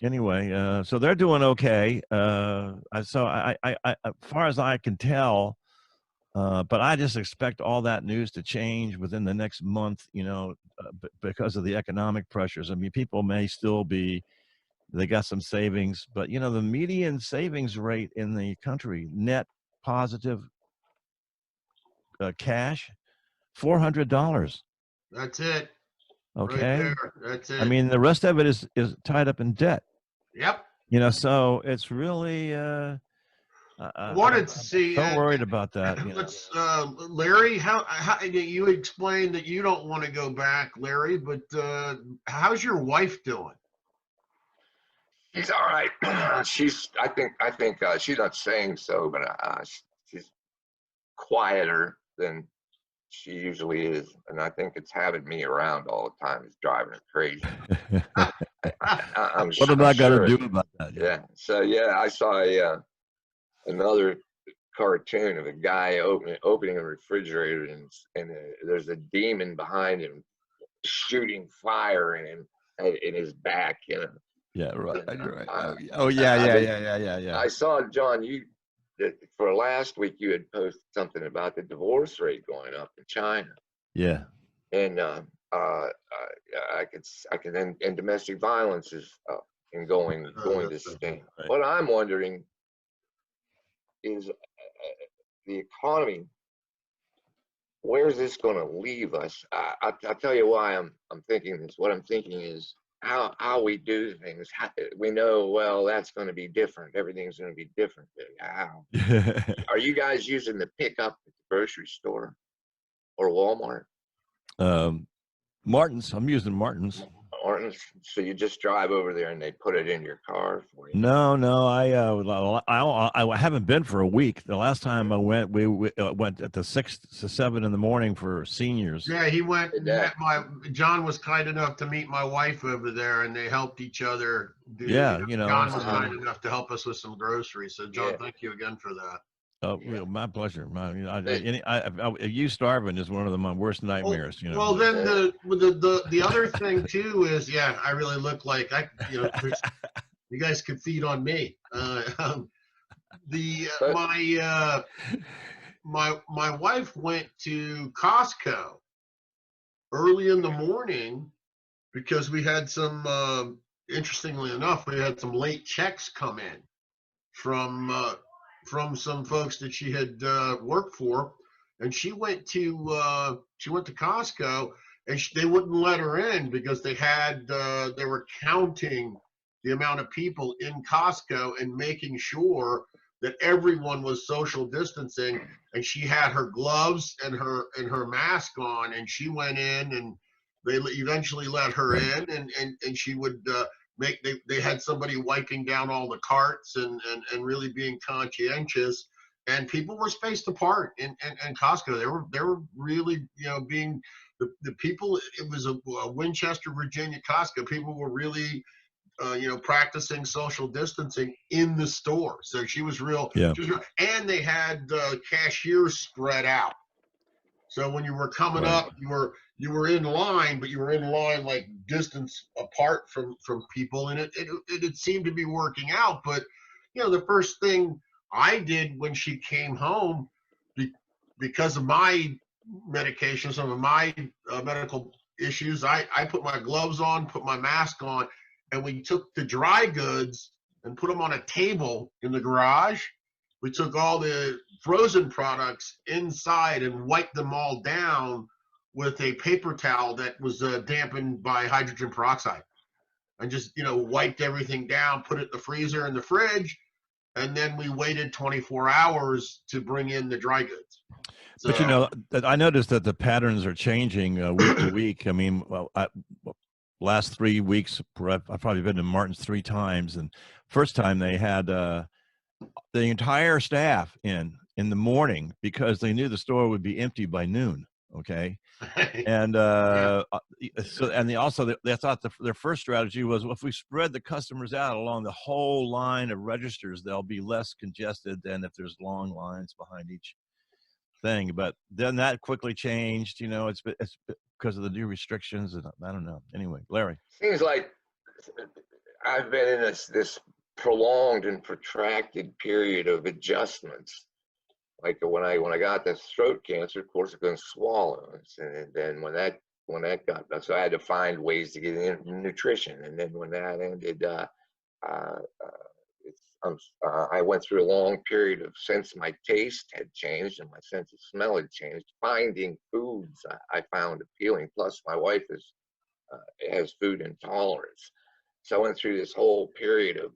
A: anyway, so they're doing okay. So I, as far as I can tell. But I just expect all that news to change within the next month, you know, because of the economic pressures. I mean, people may still they got some savings, but, you know, the median savings rate in the country, net positive cash, $400.
C: That's it.
A: Okay.
C: Right there. That's it.
A: I mean, the rest of it is tied up in debt.
C: Yep.
A: You know, so it's really,
C: Wanted to see.
A: so worried about that. You know?
C: Let's, Larry. How you explained that you don't want to go back, Larry? But how's your wife doing?
B: She's all right. I think she's not saying so, but she's quieter than she usually is, and I think it's having me around all the time. It's driving her crazy.
A: What am I going to do about that?
B: Yeah. So yeah, I saw another cartoon of a guy opening a refrigerator, and there's a demon behind him shooting fire in his back, you know.
A: Yeah, right. Oh yeah.
B: I saw, John, for last week you had posted something about the divorce rate going up in China.
A: Yeah.
B: And I could, and domestic violence is going to stay.
A: Right.
B: What I'm wondering is the economy. Where's this going to leave us? I'll tell you why I'm thinking this. What I'm thinking is how we do things. We know, well, that's going to be different. Everything's going to be different. How? Are you guys using the pickup at the grocery store or Walmart?
A: Martin's. I'm using Martin's.
B: So you just drive over there and they put it in your car for you?
A: No, I haven't been for a week. The last time I went, we went at the 6 to 7 in the morning for seniors.
C: Yeah, he went. John was kind enough to meet my wife over there, and they helped each other.
A: You know,
C: John was kind enough to help us with some groceries. So, John, thank you again for that.
A: Oh, my pleasure. You starving is one of my worst nightmares. You know.
C: Well, then the other thing too is, yeah, I really look like you guys could feed on me. My wife went to Costco early in the morning because we had some. Interestingly enough, we had some late checks come in from some folks that she had worked for, and she went to Costco, and they wouldn't let her in because they were counting the amount of people in Costco and making sure that everyone was social distancing, and she had her gloves and her mask on, and she went in, and they eventually let her in, and she would they had somebody wiping down all the carts and really being conscientious, and people were spaced apart in Costco. They were really, being the people. It was a Winchester, Virginia Costco. People were really practicing social distancing in the store. So she was real.
A: Yeah.
C: And they had cashiers spread out. So when you were coming up, you were in line, but you were in line like distance apart from people, and it seemed to be working out. But the first thing I did when she came home, because of my medication, some of my medical issues, I put my gloves on, put my mask on, and we took the dry goods and put them on a table in the garage. We took all the frozen products inside and wiped them all down with a paper towel that was dampened by hydrogen peroxide, and just, wiped everything down, put it in the freezer and the fridge, and then we waited 24 hours to bring in the dry goods.
A: But I noticed that the patterns are changing week to week. I mean, last 3 weeks, I've probably been to Martin's 3 times, and first time they had the entire staff in the morning because they knew the store would be empty by noon. Okay. And so, and they thought their first strategy was, well, if we spread the customers out along the whole line of registers, they'll be less congested than if there's long lines behind each thing. But then that quickly changed. It's because of the new restrictions, and I don't know. Anyway, Larry.
B: Seems like I've been in this prolonged and protracted period of adjustments. Like when I got the throat cancer, of course I couldn't swallow, and then when that got done, so I had to find ways to get in nutrition, and then when that ended, I went through a long period of, since my taste had changed and my sense of smell had changed, finding foods I found appealing. Plus, my wife has food intolerance, so I went through this whole period of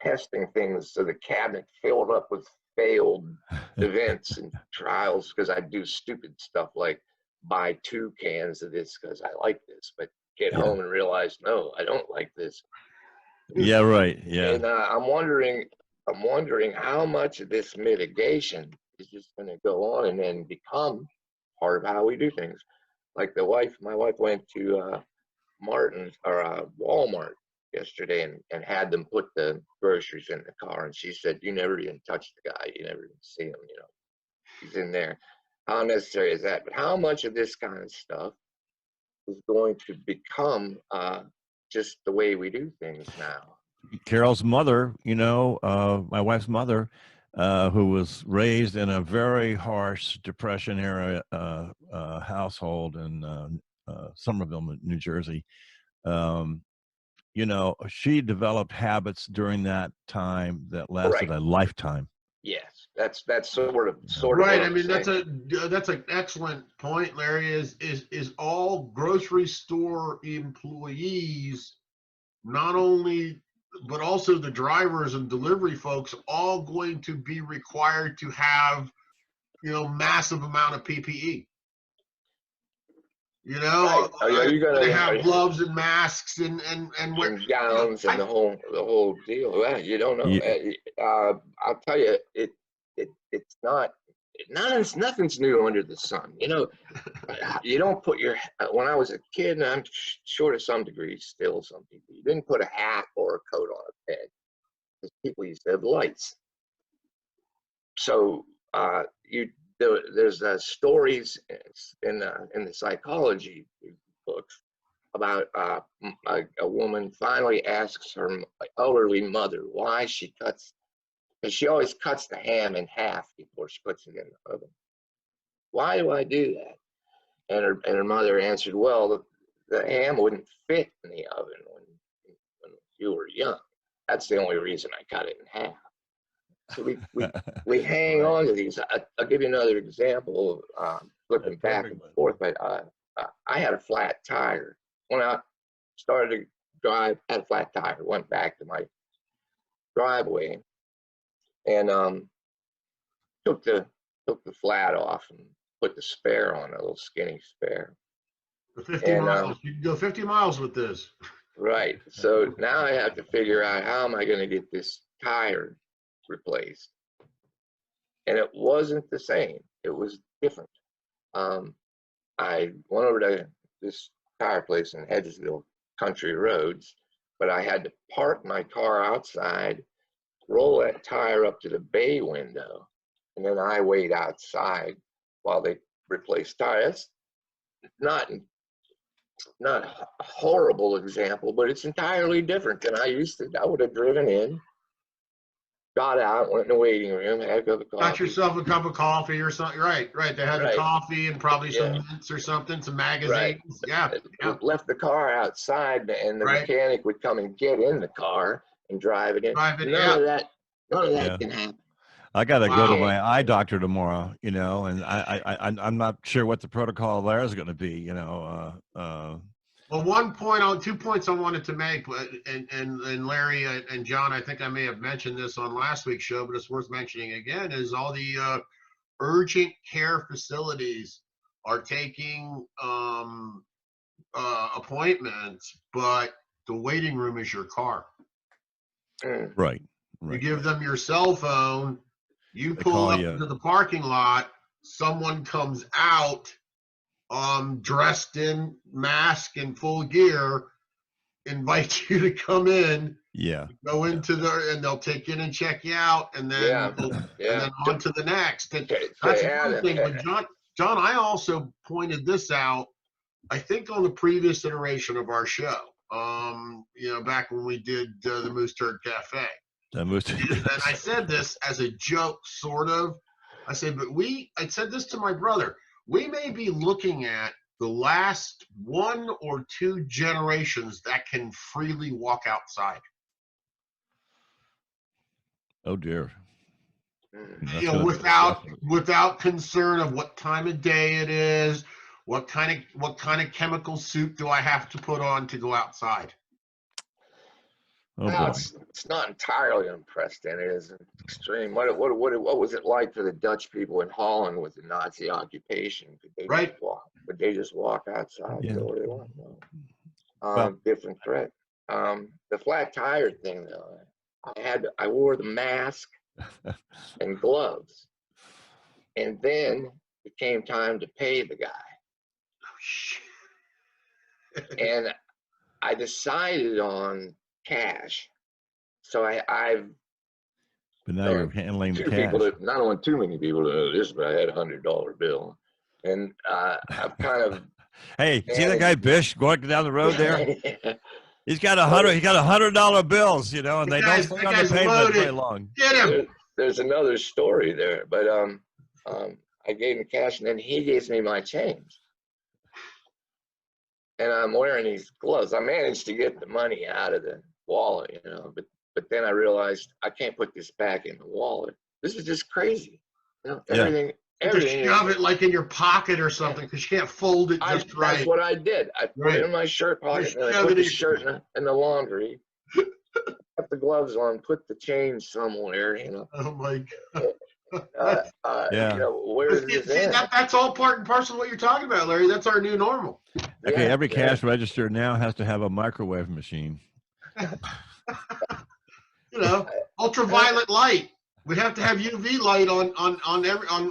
B: testing things, so the cabinet filled up with failed events and trials, because I do stupid stuff like buy 2 cans of this because I like this, but get home and realize, no, I don't like this.
A: Yeah, right. Yeah.
B: And I'm wondering how much of this mitigation is just going to go on and then become part of how we do things. Like my wife went to Martin's or Walmart yesterday and had them put the groceries in the car, and she said, you never even touch the guy, you never even see him, he's in there. How necessary is that? But how much of this kind of stuff is going to become just the way we do things now?
A: Carol's mother, my wife's mother, who was raised in a very harsh Depression era household in Somerville, New Jersey. She developed habits during that time that lasted a lifetime.
B: Yes, that's sort of
C: right. I mean, that's an excellent point, Larry. Is all grocery store employees, not only but also the drivers and delivery folks, all going to be required to have, massive amount of PPE?
B: Right. Are you going
C: to have gloves and masks and
B: gowns and the whole deal? Well, you don't know. Yeah. I'll tell you, it's nothing's new under the sun. You don't put when I was a kid, and I'm sure to some degree still some people, you didn't put a hat or a coat on a head because people used to have lights. So there's stories in the psychology books about a woman finally asks her elderly mother why she cuts, because she always cuts the ham in half before she puts it in the oven. Why do I do that? And her mother answered, well, the ham wouldn't fit in the oven when you were young. That's the only reason I cut it in half. So we hang on to these. I'll give you another example of flipping back and forth. But I had a flat tire. When I started to drive, had a flat tire, went back to my driveway and took the flat off and put the spare on, a little skinny spare.
C: 50 miles. You can go 50 miles with this.
B: Right. So now I have to figure out, how am I going to get this tire replaced? And it wasn't the same. It was different. I went over to this tire place in Hedgesville Country Roads, but I had to park my car outside, roll that tire up to the bay window, and then I wait outside while they replace tires. Not a horrible example, but it's entirely different than I used to. I would have driven in, got out, went in the waiting room, had a cup of coffee.
C: Got yourself a cup of coffee or something. Right. They had the
B: Right.
C: coffee and probably some
B: Yeah.
C: mints or something, some magazines. Yeah.
B: Left the car outside, and the mechanic would come and get in the car and drive it in. None of that can happen.
A: I got to go to my eye doctor tomorrow, you know, and I'm not sure what the protocol there is going to be, you know.
C: Well, 2 points I wanted to make, and Larry and John, I think I may have mentioned this on last week's show, but it's worth mentioning again, is all the urgent care facilities are taking appointments, but the waiting room is your car.
A: Right.
C: You give them your cell phone, you pull up into the parking lot, someone comes out dressed in mask and full gear, invite you to come in.
A: Yeah.
C: Go into and they'll take you in and check you out, and then and then on to the next. And that's one thing. But John, I also pointed this out, I think on the previous iteration of our show. You know, back when we did the Moose Turd Cafe. And I said this as a joke, sort of. I said, but I said this to my brother. We may be looking at the last 1 or 2 generations that can freely walk outside.
A: Oh dear.
C: You know, without concern of what time of day it is, what kind of chemical suit do I have to put on to go outside?
B: Oh, it's not entirely impressed in it. It's extreme. What was it like for the Dutch people in Holland with the Nazi occupation? Could they just walk outside and go where they want? No. Different threat. The flat tire thing though, I wore the mask and gloves, and then it came time to pay the guy, and I decided on cash. So I've
A: but now you're handling the cash.
B: I don't want too many people to know this, but I had $100 bill, and I've kind of
A: hey, see that guy Bish going down the road there? He's got $100 bills, you know, and they don't stay on the pavement very long.
C: Get him.
B: There's another story there, but I gave him cash, and then he gives me my change. And I'm wearing these gloves. I managed to get the money out of the wallet, you know, but then I realized I can't put this back in the wallet. This is just crazy. You know, everything.
C: Just shove it like in your pocket or something, because you can't fold it just right.
B: That's what I did. I put it in my shirt pocket, and I put the shirt in the laundry, put the gloves on, put the change somewhere, you know.
C: Oh my God.
B: You know, where is this in?
C: That's all part and parcel of what you're talking about, Larry. That's our new normal.
A: Okay, every cash register now has to have a microwave machine.
C: You know, ultraviolet light. We have to have UV light on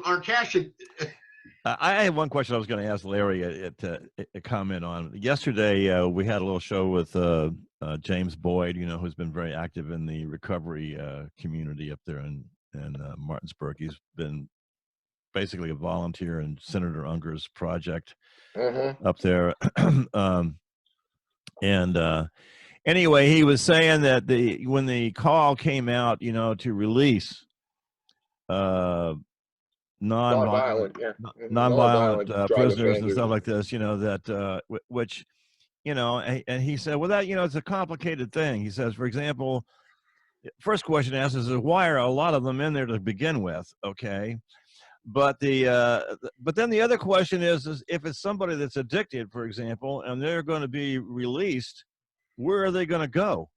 C: our cash.
A: I have one question I was going to ask Larry a comment on. Yesterday, we had a little show with James Boyd, you know, who's been very active in the recovery community up there in Martinsburg. He's been basically a volunteer in Senator Unger's project up there. Anyway, he was saying that when the call came out, you know, to release nonviolent prisoners and stuff like this, you know, that which, you know, and he said, well, that, you know, it's a complicated thing. He says, for example, first question asked is why are a lot of them in there to begin with? Okay. But but then the other question is if it's somebody that's addicted, for example, and they're going to be released, where are they going to go?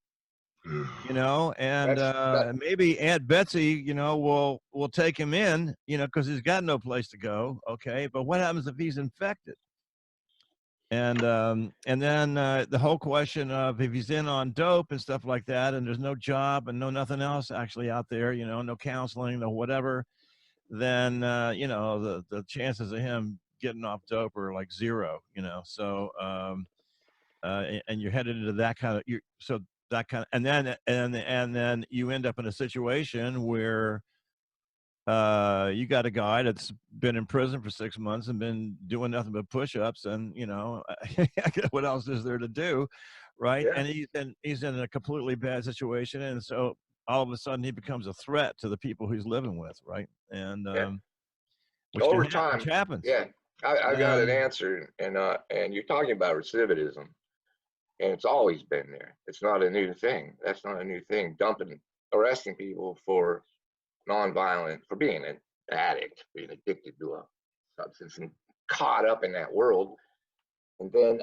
A: You know, and maybe Aunt Betsy, you know, will take him in, you know, because he's got no place to go. Okay, but what happens if he's infected? And then the whole question of if he's in on dope and stuff like that, and there's no job and nothing else actually out there, you know, no counseling, no whatever, then you know the chances of him getting off dope are like zero, you know. So and you're headed into that kind of and then you end up in a situation where you got a guy that's been in prison for 6 months and been doing nothing but push-ups, and you know what else is there to do, right? And he's in a completely bad situation, and so all of a sudden he becomes a threat to the people he's living with, right? And
B: Over
A: which
B: time,
A: happens.
B: yeah, I got an
A: And
B: answer, and you're talking about recidivism, and it's always been there. It's not a new thing. That's not a new thing. Arresting people for for being an addict, being addicted to a substance and caught up in that world, and then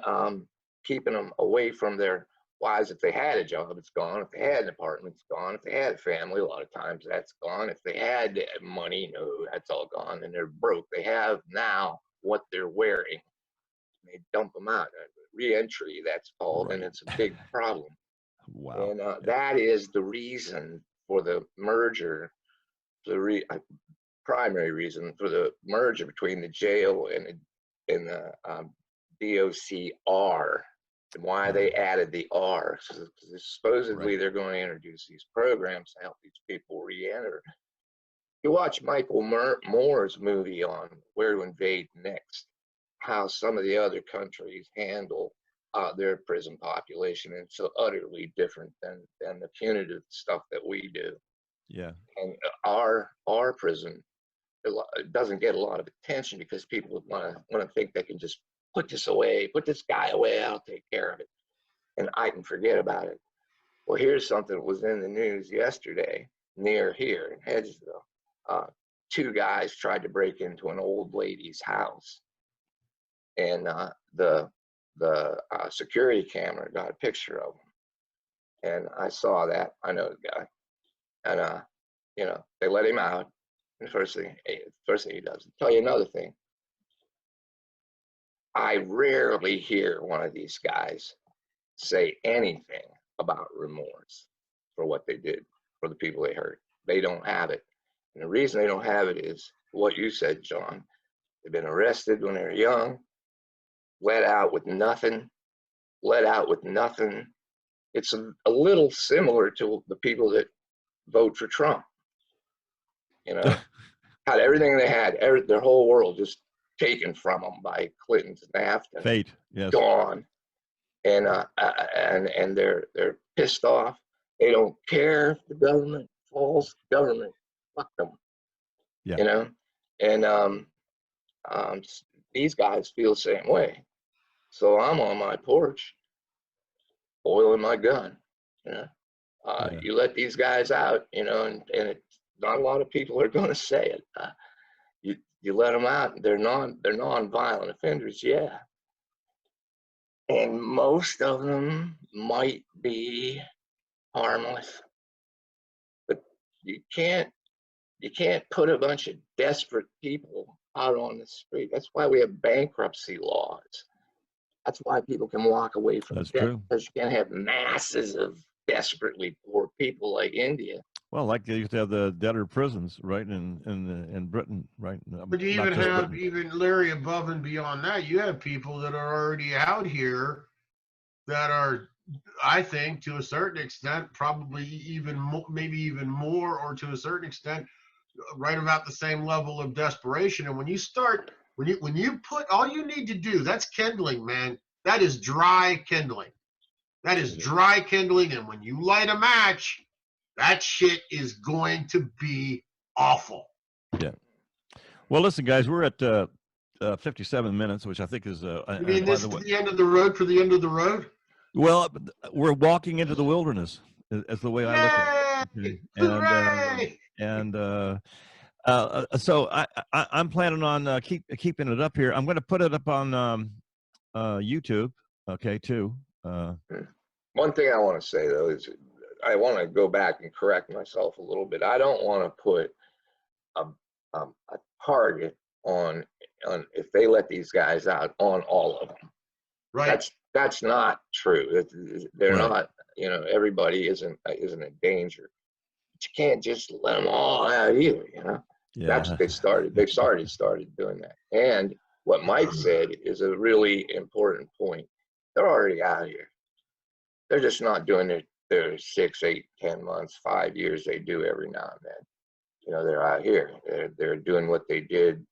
B: keeping them away from their wives. If they had a job, it's gone. If they had an apartment, it's gone. If they had a family, a lot of times that's gone. If they had money, no, that's all gone, and they're broke. They have now what they're wearing. They dump them out. Re-entry, that's called, and it's a big problem.
A: Wow.
B: And that is the reason for the merger, the primary reason for the merger between the jail and the DOCR, and why they added the R. So supposedly they're going to introduce these programs to help these people re-enter. You watch Michael Moore's movie on Where to Invade Next, how some of the other countries handle their prison population, and so utterly different than the punitive stuff that we do.
A: Yeah.
B: And our prison, it doesn't get a lot of attention because people want to think they can just put this guy away, I'll take care of it, and I can forget about it. Well, here's something that was in the news yesterday near here in Hedgesville. Two guys tried to break into an old lady's house, and the security camera got a picture of them, and I saw that. I know the guy, and they let him out. And the first thing he does, I'll tell you another thing. I rarely hear one of these guys say anything about remorse for what they did, for the people they hurt. They don't have it. And the reason they don't have it is what you said, John. They've been arrested when they were young, let out with nothing. It's a little similar to the people that vote for Trump. Had everything they had, their whole world just taken from them by Clinton's NAFTA.
A: Fate, yes.
B: Gone. And they're pissed off. They don't care if the government falls. Government, fuck them.
A: Yeah.
B: And these guys feel the same way. So I'm on my porch, oiling my gun. You let these guys out, and not a lot of people are going to say it. You let them out. They're non-violent offenders, yeah. And most of them might be harmless, but you can't put a bunch of desperate people out on the street. That's why we have bankruptcy laws. That's why people can walk away from debt, because you can't have masses of desperately poor people like India.
A: Well, like they used to have the debtor prisons, right, in Britain, right?
C: But you even have, even Larry, above and beyond that, you have people that are already out here that are, I think, to a certain extent, probably even maybe even more, or to a certain extent, right about the same level of desperation. And when you put, all you need to do, that's kindling, man. That is dry kindling. That is dry kindling. And when you light a match, that shit is going to be awful.
A: Yeah. Well, listen, guys, we're at 57 minutes, which I think is.
C: You mean this is the end of the road for the end of the road?
A: Well, we're walking into the wilderness, as the way I look at it. So I'm planning on keeping it up here. I'm going to put it up on YouTube, okay, too.
B: One thing I want to say, though, is I want to go back and correct myself a little bit. I don't want to put a target on if they let these guys out on all of them.
C: Right.
B: That's not true. They're not. Everybody isn't in danger. But you can't just let them all out either. That's what they started. They've started doing that. And what Mike said is a really important point. They're already out here. They're just not doing their 6, 8, 10 months, 5 years they do every now and then. They're out here. They're doing what they did.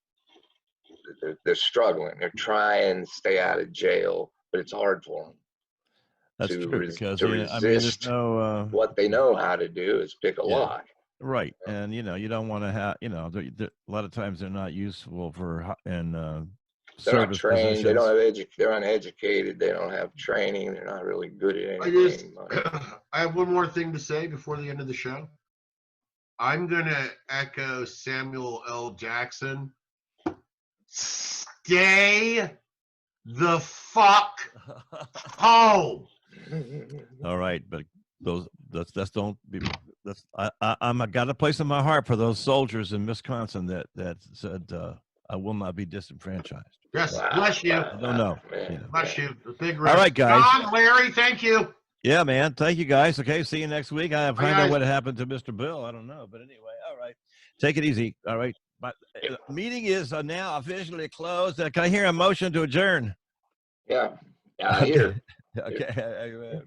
B: They're struggling. They're trying to stay out of jail, but it's hard for them.
A: That's
B: to,
A: true because
B: to
A: I mean, there's
B: resist
A: no
B: what they know how to do is pick a
A: yeah.
B: lock.
A: Right, and you don't want to have a lot of times they're not usable for in
B: They're not
A: service
B: trained. They
A: positions.
B: don't have they're uneducated. They don't have training. They're not really good at anything.
C: I have one more thing to say before the end of the show. I'm gonna echo Samuel L. Jackson. Stay the fuck home.
A: All right, but that's don't be I'm got a place in my heart for those soldiers in Wisconsin that said I will not be disenfranchised.
C: Yes, bless you.
A: I don't know.
B: Man,
C: Bless you. Big
A: All
C: risk.
A: right, guys.
C: John, Larry, thank you.
A: Yeah, man. Thank you, guys. Okay, see you next week. I find out
C: guys.
A: what happened to Mr. Bill. I don't know, but anyway, all right. Take it easy. All right. But meeting is now officially closed. Can I hear a motion to adjourn?
B: Yeah.
A: Okay.
B: Here.
A: Okay.